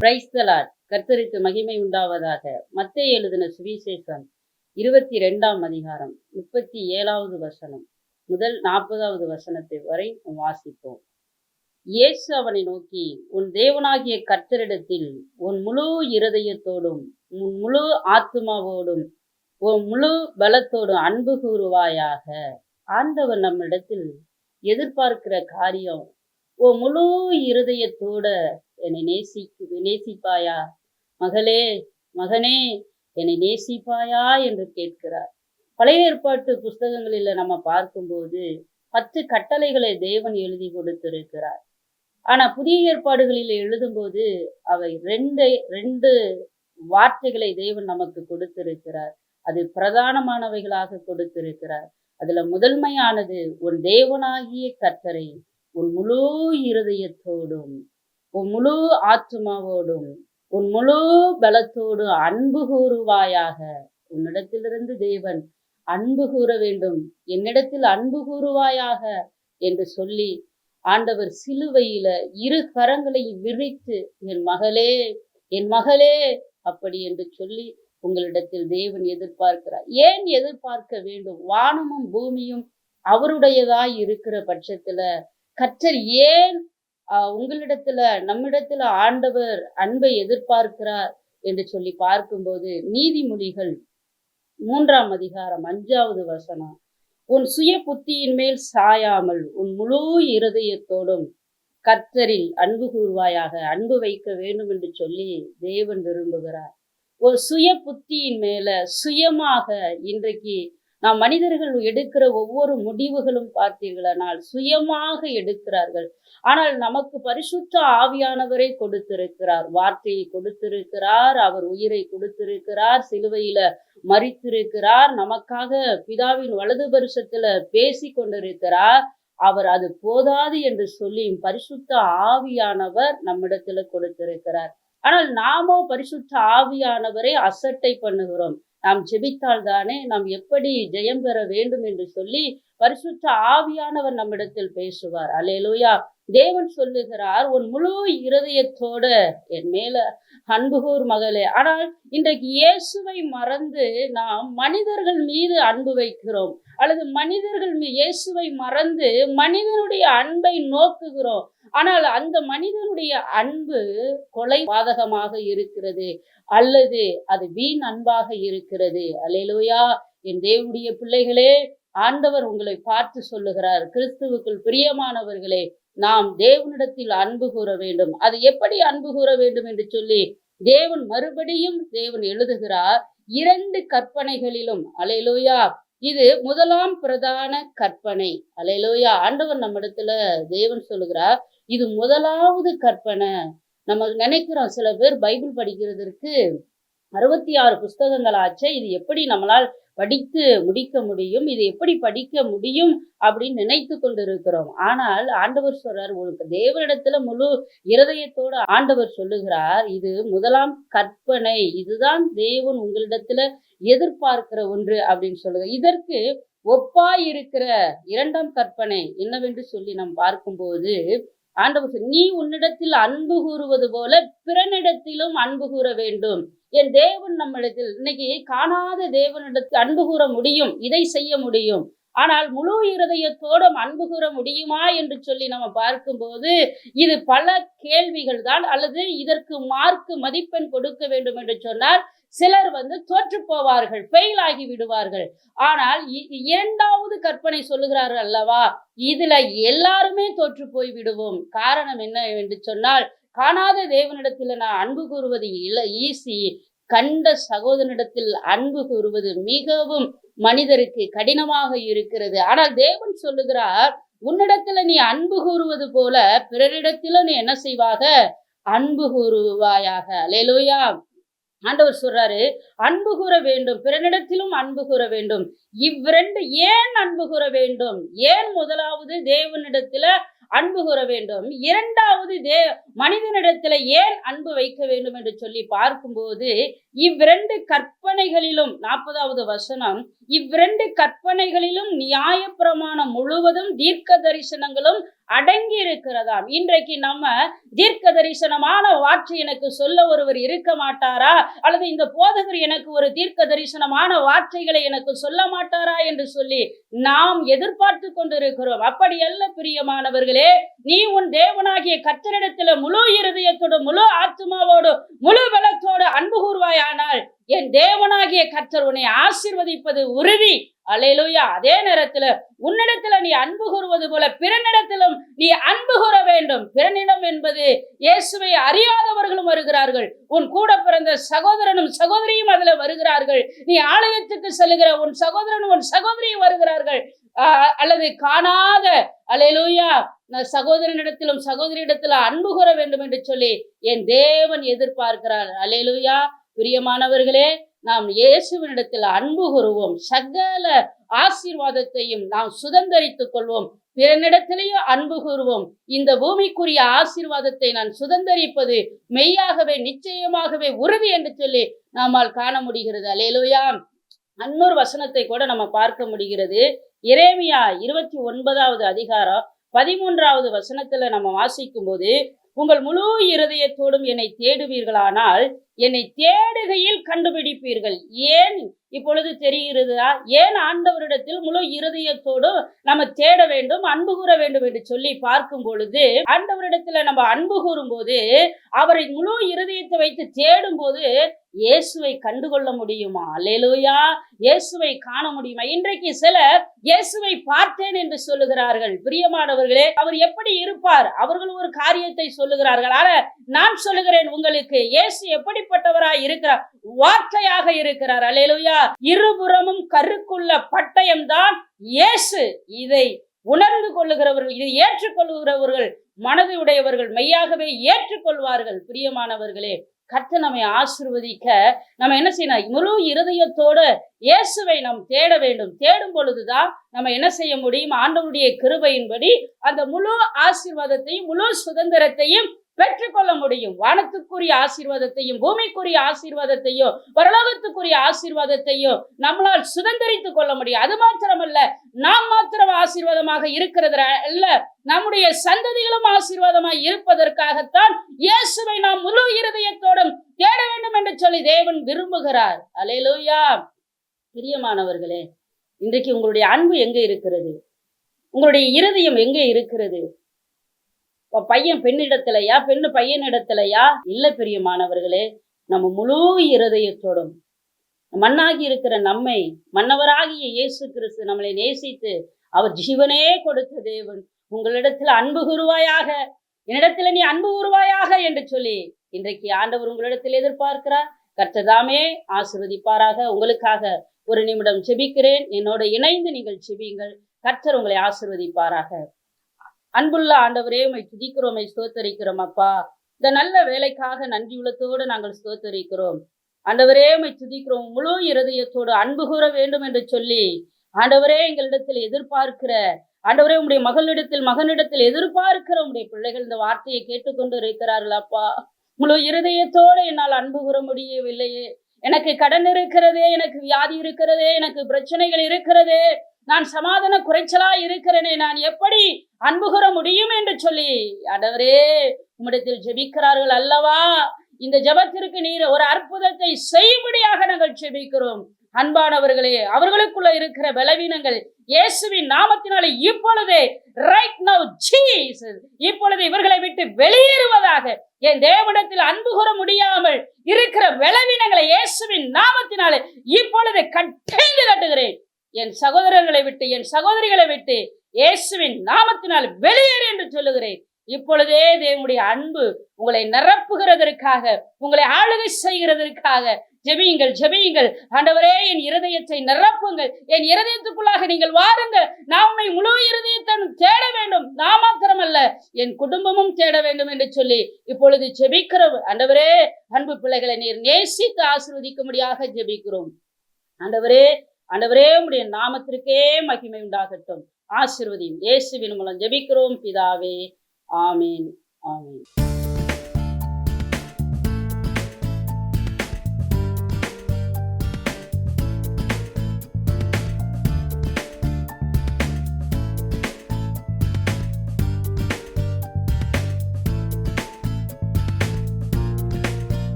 Praise the Lord. கர்த்தருக்கு மகிமை உண்டாவதாக. மத்தேயு எழுதின சுவிசேஷம் 22ஆம் அதிகாரம் 37வது வசனம் முதல் 40வது வசனத்தை வரை வாசிப்போம். இயேசு அவனை நோக்கி, உன் தேவனாகிய கர்த்தரிடத்தில் உன் முழு இருதயத்தோடும் உன் முழு ஆத்துமாவோடும் உன் முழு பலத்தோடும் அன்பு கூறுவாயாக. ஆண்டவர் நம்மிடத்தில் எதிர்பார்க்கிற காரியம், உன் முழு இருதயத்தோட என்னை நேசிப்பாயா? மகளே, மகனே, என்னை நேசிப்பாயா என்று கேட்கிறார். பழைய ஏற்பாட்டு புஸ்தகங்களில் நம்ம பார்க்கும்போது 10 கட்டளைகளை தேவன் எழுதி கொடுத்திருக்கிறார். ஆனா புதிய ஏற்பாடுகளில் எழுதும்போது அவை ரெண்டு வார்த்தைகளை தேவன் நமக்கு கொடுத்திருக்கிறார். அது பிரதானமானவைகளாக கொடுத்திருக்கிறார். அதுல முதன்மையானது, உன் தேவனாகிய கர்த்தரை உன் முழு இருதயத்தோடும் உன் முழு ஆத்துமாவோடும் உன் முழு பலத்தோடு அன்பு கூறுவாயாக. உன்னிடத்திலிருந்து தேவன் அன்பு கூற வேண்டும், என்னிடத்தில் அன்பு கூறுவாயாக என்று சொல்லி ஆண்டவர் சிலுவையில 2 கரங்களை விரித்து, என் மகளே, என் மகளே அப்படி என்று சொல்லி உங்களிடத்தில் தேவன் எதிர்பார்க்கிறார். ஏன் எதிர்பார்க்க வேண்டும்? வானமும் பூமியும் அவருடையதாய் இருக்கிற பட்சத்துல கர்த்தர் ஏன் உங்களிடத்துல நம்மிடத்துல ஆண்டவர் அன்பை எதிர்பார்க்கிறார் என்று சொல்லி பார்க்கும்போது, நீதிமொழிகள் 3ஆம் அதிகாரம் 5வது வசனம், உன் சுய புத்தியின் மேல் சாயாமல் உன் முழு இருதயத்தோடும் கர்த்தரில் அன்பு கூறுவாயாக. அன்பு வைக்க வேண்டும் என்று சொல்லி தேவன் விரும்புகிறார். ஒரு சுய புத்தியின் மேல சுயமாக இன்றைக்கு நாம் மனிதர்கள் எடுக்கிற ஒவ்வொரு முடிவுகளும் பார்த்தீர்களானால் சுயமாக எடுக்கிறார்கள். ஆனால் நமக்கு பரிசுத்த ஆவியானவரை கொடுத்திருக்கிறார், வார்த்தையை கொடுத்திருக்கிறார், அவர் உயிரை கொடுத்திருக்கிறார், சிலுவையில மரித்திருக்கிறார், நமக்காக பிதாவின் வலது பரிசத்துல பேசி கொண்டிருக்கிறார். அவர் அது போதாது என்று சொல்லி பரிசுத்த ஆவியானவர் நம்மிடத்துல கொடுத்திருக்கிறார். ஆனால் நாமோ பரிசுத்த ஆவியானவரை அசட்டை பண்ணுகிறோம். நாம் ஜெபித்தால் தானே நாம் எப்படி ஜெயம் பெற வேண்டும் என்று சொல்லி பரிசுத்த ஆவியானவர் நம்மிடத்தில் பேசுவார். அல்லேலூயா. தேவன் சொல்லுகிறார், உன் முழு இருதயத்தோட என் மேல அன்பு கூர் மகளே. ஆனால் இன்றைக்கு இயேசுவை மறந்து நாம் மனிதர்கள் மீது அன்பு வைக்கிறோம், அல்லது மனிதர்கள் இயேசுவை மறந்து மனிதனுடைய அன்பை நோக்குகிறோம். ஆனால் அந்த மனிதனுடைய அன்பு கொலை பாதகமாக இருக்கிறது, அல்லது அது வீண் அன்பாக இருக்கிறது. அல்லேலூயா. என் தேவனுடைய பிள்ளைகளே, ஆண்டவர் உங்களை பார்த்து சொல்லுகிறார், கிறிஸ்துவுக்குள் பிரியமானவர்களே, நாம் தேவனிடத்தில் அன்பு கூற வேண்டும். அது எப்படி அன்பு கூற வேண்டும் என்று சொல்லி தேவன் எழுதுகிறார் 2 கற்பனைகளிலும். அல்லேலூயா. இது முதலாம் பிரதான கற்பனை. அல்லேலூயா. ஆண்டவர் நம்மிடத்துல தேவன் சொல்லுகிறார், இது முதலாவது கற்பனை. நம்ம நினைக்கிறோம், சில பேர் பைபிள் படிக்கிறதற்கு 66 புஸ்தகங்கள் ஆச்சே, இது எப்படி நம்மளால் படித்து முடிக்க முடியும், இது எப்படி படிக்க முடியும் அப்படின்னு நினைத்து கொண்டிருக்கிறோம். ஆனால் ஆண்டவர் சொல்றார், உங்களுக்கு தேவனிடத்துல முழு இருதயத்தோடு ஆண்டவர் சொல்லுகிறார், இது முதலாம் கற்பனை, இதுதான் தேவன் உங்களிடத்துல எதிர்பார்க்கிற ஒன்று அப்படின்னு சொல்லுங்க. இதற்கு ஒப்பாய் இருக்கிற 2ஆம் கற்பனை என்னவென்று சொல்லி நாம் பார்க்கும்போது, ஆண்டவர், நீ உன்னிடத்தில் அன்பு கூறுவது போல பிறனிடத்திலும் அன்பு கூற வேண்டும். என் தேவன் நம்மிடத்தில் இன்னைக்கு காணாத தேவனிடத்தில் அன்பு கூற முடியும், இதை செய்ய முடியும். ஆனால் முழு இருதயத்தோடும் அன்பு கூற முடியுமா என்று சொல்லி நம்ம பார்க்கும்போது இது பல கேள்விகள் தான். அல்லது இதற்கு மார்க்கு மதிப்பெண் கொடுக்க வேண்டும் என்று சொன்னால் சிலர் தோற்று போவார்கள், ஃபெயில் ஆகி விடுவார்கள். ஆனால் 2வது கற்பனை சொல்லுகிறார்கள் அல்லவா, இதுல எல்லாருமே தோற்று போய் விடுவோம். காரணம் என்ன என்று சொன்னால், காணாத தேவனிடத்தில் நான் அன்பு கூறுவது ஈஸி, கண்ட சகோதரனிடத்தில் அன்பு கூறுவது மிகவும் மனிதருக்கு கடினமாக இருக்கிறது. ஆனால் தேவன் சொல்லுகிறார், உன்னிடத்துல நீ அன்பு கூறுவது போல பிறரிடத்திலும் நீ என்ன செய்வாக, அன்பு கூறுவாயாக. அல்லேலூயா. ஆண்டவர் சொல்றாரு, அன்பு கூற வேண்டும், பிறனிடத்திலும் அன்பு கூற வேண்டும். இவ்விரண்டு ஏன் அன்பு கூற வேண்டும்? ஏன் முதலாவது தேவனிடத்துல அன்பு கூற வேண்டும், 2வது மனிதனிடத்துல ஏன் அன்பு வைக்க வேண்டும் என்று சொல்லி பார்க்கும்போது, இவ்விரண்டு கற்பனைகளிலும் 40வது வசனம், இவ்விரண்டு கற்பனைகளிலும் நியாயப்பிரமாணம் முழுவதும் தீர்க்க தரிசனங்களும் அடங்கி இருக்கிறதாம். இன்றைக்கு நம்ம தீர்க்க தரிசனமான வார்த்தை எனக்கு சொல்ல ஒருவர் இருக்க மாட்டாரா, அல்லது இந்த போதகர் எனக்கு ஒரு தீர்க்க தரிசனமான வார்த்தைகளை எனக்கு சொல்ல மாட்டாரா என்று சொல்லி நாம் எதிர்பார்த்து கொண்டிருக்கிறோம். அப்படி அல்ல பிரியமானவர்களே, நீ உன் தேவனாகிய கர்த்தரிடத்தில் முழு இருதயத்தோடு, முழு ஆத்துமாவோடு, முழு பலத்தோடு அன்பு கூர்வாயானால் என் தேவனாகிய கர்த்தர் உன்னை ஆசீர்வதிப்பது உறுதி. அல்லேலூயா. அதே நேரத்துல உன்னிடத்துல நீ அன்பு கூறுவது போல பிறனிடத்திலும் நீ அன்பு கூற வேண்டும். பிறனிடம் என்பது இயேசுவை அறியாதவர்களும் வருகிறார்கள். உன் கூட பிறந்த சகோதரனும் சகோதரியும் அதுல வருகிறார்கள். நீ ஆலயத்துக்கு செல்லுகிற உன் சகோதரனும் உன் சகோதரியும் வருகிறார்கள். அல்லது காணாத அல்லேலூயா சகோதரனிடத்திலும் சகோதரியிடத்திலும் அன்பு கூற வேண்டும் என்று சொல்லி என் தேவன் எதிர்பார்க்கிறார். அல்லேலூயா. பிரியமானவர்களே, நாம் இயேசுவினிடத்தில் அன்பு கூறுவோம். சகல ஆசீர்வாதத்தையும் நாம் சுதந்தரித்துக் கொள்வோம். பிறனிடத்திலேயும் அன்பு கூறுவோம். இந்த பூமிக்குரிய ஆசீர்வாதத்தை நான் சுதந்தரிப்பது மெய்யாகவே நிச்சயமாகவே உறுதி என்று சொல்லி நம்மால் காண முடிகிறது. அல்லேலூயா. அன்னொரு வசனத்தை கூட நம்ம பார்க்க முடிகிறது. எரேமியா 29வது அதிகாரம் 13வது வசனத்துல நம்ம வாசிக்கும் போது, உங்கள் முழு இருதயத்தோடும் என்னை தேடுவீர்களானால் என்னை தேடுகையில் கண்டுபிடிப்பீர்கள். ஏன் இப்பொழுது தெரிகிறதா? ஏன் ஆண்டவரிடத்தில் முழு இருதயத்தோடு நம்ம தேட வேண்டும், அன்பு கூற வேண்டும் என்று சொல்லி பார்க்கும் பொழுது, ஆண்டவரிடத்துல நம்ம அன்பு கூறும் போது, அவரை முழு இருதயத்தை வைத்து தேடும் போது இயேசுவை கண்டுகொள்ள முடியுமா? அல்லேலூயா. இயேசுவை காண முடியுமா? இன்றைக்கு சிலர் இயேசுவை பார்த்தேன் என்று சொல்லுகிறார்கள். பிரியமானவர்களே, அவர் எப்படி இருப்பார்? அவர்கள் ஒரு காரியத்தை சொல்லுகிறார்கள். ஆனா நான் சொல்லுகிறேன் உங்களுக்கு, இயேசு எப்படிப்பட்டவராய் இருக்கிறார்? வார்த்தையாக இருக்கிறார். அல்லேலூயா. இருபுறமும் கருக்குள்ள பட்டயம் தான் இயேசு. இதை உணர்ந்து கொள்ளுகிறவர்கள், இதை ஏற்றுக்கொள்ளுகிறவர்கள், மனதை உடையவர்கள் மெய்யாகவே ஏற்றுக்கொள்வார்கள். பிரியமானவர்களே, கர்த்தர் நம்மை ஆசீர்வதிக்க நம்ம என்ன செய்யணும்? முழு இருதயத்தோட இயேசுவை நாம் தேட வேண்டும். தேடும் பொழுதுதான் நம்ம என்ன செய்ய முடியும்? ஆண்டவருடைய கிருபையின்படி அந்த முழு ஆசீர்வாதத்தையும் முழு சுதந்திரத்தையும் பெற்றுக்கொள்ள முடியும். வானத்துக்குரிய ஆசீர்வாதத்தையும் பூமிக்குரிய ஆசீர்வாதத்தையும் பரலோகத்துக்குரிய ஆசீர்வாதத்தையும் நம்மளால் சுதந்திரித்துக் கொள்ள முடியும். அது மாத்திரமல்ல, நாம் மாத்திரம் ஆசீர்வாதமாக இருக்கிறது அல்ல, நம்முடைய சந்ததிகளும் ஆசீர்வாதமாய் இருப்பதற்காகத்தான் இயேசுவை நாம் முழு இருதயத்தோடும் தேட வேண்டும் என்று சொல்லி தேவன் விரும்புகிறார். அல்லேலூயா. பிரியமானவர்களே, இன்றைக்கு உங்களுடைய அன்பு எங்கே இருக்கிறது? உங்களுடைய இருதயம் எங்கே இருக்கிறது? பையன் பெண்ணிடத்திலையா, பெண்ணு பையனிடத்திலையா? இல்ல பிரியமானவர்களே, நம்ம முழு இருதயத்தோடும் மண்ணாகி இருக்கிற நம்மை மன்னவராகிய இயேசு கிறிஸ்து நம்மளை நேசித்து அவர் ஜீவனே கொடுத்த தேவன் உங்களிடத்துல அன்பு கூறுவாயாக, என்னிடத்துல நீ அன்பு கூறுவாயாக என்று சொல்லி இன்றைக்கு ஆண்டவர் உங்களிடத்தில் எதிர்பார்க்கிறார். கர்த்தர் ஆசீர்வதிப்பாராக. உங்களுக்காக ஒரு நிமிடம் செபிக்கிறேன். என்னோட இணைந்து நீங்கள் செபியுங்கள். கர்த்தர் உங்களை ஆசீர்வதிப்பாராக. அன்புள்ள ஆண்டவரே, உம்மை துதிக்கிறோம், உம்மை ஸ்தோத்தரிக்கிறோம். அப்பா, இந்த நல்ல வேலைக்காக நன்றி உள்ளத்தோடு நாங்கள் ஸ்தோத்தரிக்கிறோம். ஆண்டவரே, உம்மை துதிக்கிறோம். முழு இருதயத்தோடு அன்பு கூற வேண்டும் என்று சொல்லி ஆண்டவரே எங்களிடத்தில் எதிர்பார்க்கிற ஆண்டவரே, உம்முடைய மகனிடத்தில் எதிர்பார்க்கிற உம்முடைய பிள்ளைகள் இந்த வார்த்தையை கேட்டுக்கொண்டு இருக்கிறார்கள். அப்பா, முழு இருதயத்தோடு என்னால் அன்பு கூற முடியவில்லையே, எனக்கு கடன் இருக்கிறதே, எனக்கு வியாதி இருக்கிறதே, எனக்கு பிரச்சனைகள் இருக்கிறதே, நான் சமாதான குறைச்சலா இருக்கிறேனே, நான் எப்படி அன்பு கூற முடியும் என்று சொல்லி ஆண்டவரே உம்மிடத்தில் ஜெபிக்கிறார்கள் அல்லவா? இந்த ஜெபத்திற்கு நீர் ஒரு அற்புதத்தை செய்யும்படியாக நாங்கள் ஜெபிக்கிறோம். அன்பானவர்களே, அவர்களுக்குள்ள இருக்கிற பலவீனங்கள் இயேசுவின் நாமத்தினாலே இப்பொழுதே ரைட் நவ் ஜீசஸ் இப்பொழுது இவர்களை விட்டு வெளியேறுவதாக. என் தேவனிடத்தில் அன்பு கூற முடியாமல் இருக்கிற பலவீனங்களை இயேசுவின் நாமத்தினாலே இப்பொழுது கட்டெய்து கட்டுகிறேன். என் சகோதரர்களை விட்டு, என் சகோதரிகளை விட்டு இயேசுவின் நாமத்தினால் வெளியேறு என்று சொல்லுகிறேன். இப்பொழுதே தேவனுடைய அன்பு உங்களை நிரப்புகிறதற்காக, உங்களை ஆளுகை செய்கிறதற்காக ஜெபியுங்கள், ஜெபியுங்கள். ஆண்டவரே, என் இருதயத்தை நிரப்புங்கள், என் இருதயத்துக்குள்ளாக நீங்கள் வாருங்கள். நான் உம்மை முழு இருதயத்தை தேட வேண்டும், நான் மாத்திரமல்ல என் குடும்பமும் தேட வேண்டும் என்று சொல்லி இப்பொழுது ஜெபிக்கிறோம். ஆண்டவரே, அன்பு பிள்ளைகளை நீர் நேசித்து ஆசீர்வதிக்கும்படியாக ஜெபிக்கிறோம். ஆண்டவரே, ஆண்டவரே, உம்முடைய நாமத்திற்கே மகிமை உண்டாகட்டும். ஆசீர்வதியும். இயேசுவின் மூலம் ஜெபிக்கிறோம் பிதாவே. ஆமீன், ஆமீன்.